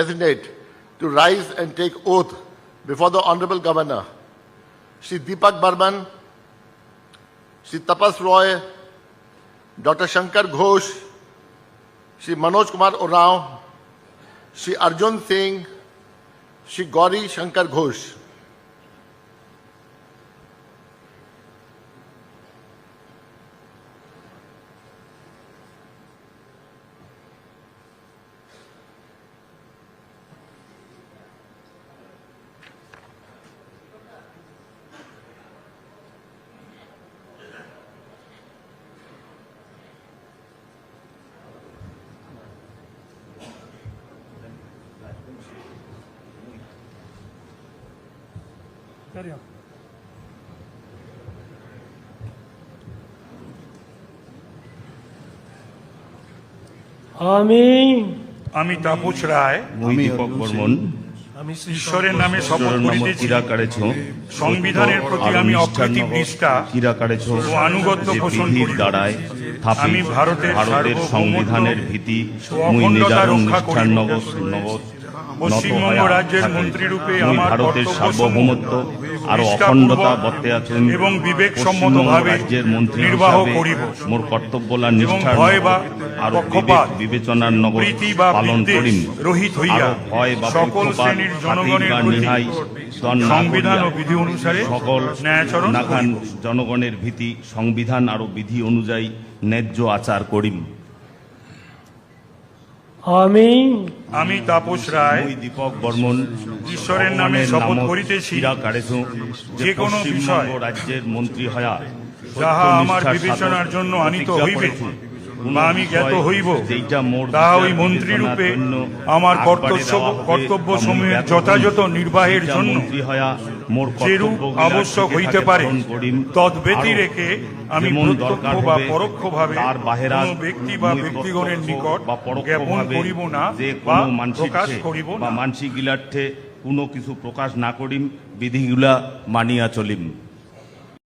designate to rise and take oath before the Honorable Governor, Shri Deepak Barman, Shri Tapas Roy, Dr. Shankar Ghosh, Shri Manoj Kumar Oraon, Shri Arjun Singh, Shri Gauri Shankar Ghosh. আমি তাপস রায়, আমি দীপক বর্মন ঈশ্বরের নামে শপথ করিতেছি সংবিধানের প্রতি আমি অকৃত্রিম নিষ্ঠা ও আনুগত্য পোষণ করিব। আমি ভারতের সংবিধানের ভীতি ও অখণ্ডতা রক্ষা করিব। পশ্চিমবঙ্গ রাজ্যের মন্ত্রী রূপে আমার ভারতের সার্বভৌমত্ব আর অখণ্ডতা বর্তে আছেন এবং বিবেকসম্মতভাবে রাজ্যের মন্ত্রী নির্বাহ করিব। মোর কর্তব্যলা নিষ্ঠার ভয় বা আর পক্ষপাত বিবেচনার নগর প্রীতি বা পালন বিদ্বেষ করিম। রহিত হইয়া ভয় বা সকল শ্রেণীর জনগণের প্রতি সংবিধান ও বিধি অনুসারে সকল ন্যায়াচরণ নাখান করিব। জনগণের ভীতি সংবিধান আর বিধি অনুযায়ী ন্যায্য আচার করিম। আমি তাপস রায়, দীপক বর্মন ঈশ্বরের নামে শপথ করিতেছি যে কোনো বিষয় রাজ্যের মন্ত্রী হয়া যাহা আমার বিবেচনার জন্য আনিত হইবে বা আমি জ্ঞাত হইব, তাহা ওই মন্ত্রী রূপে আমার কর্তব্য সমূহের যথাযথ নির্বাহের জন্য যেরূপ আবশ্যক হইতে পারে তদ্ব্যতি রেখে আমি প্রত্যক্ষ বা পরোক্ষভাবে কোন ব্যক্তি বা ব্যক্তিগণের নিকট জ্ঞাপন করিব না বা প্রকাশ করিব না। মানসিক গিলার্থে কোনো কিছু প্রকাশ না করিম, বিধিগুলা মানিয়া চলিম।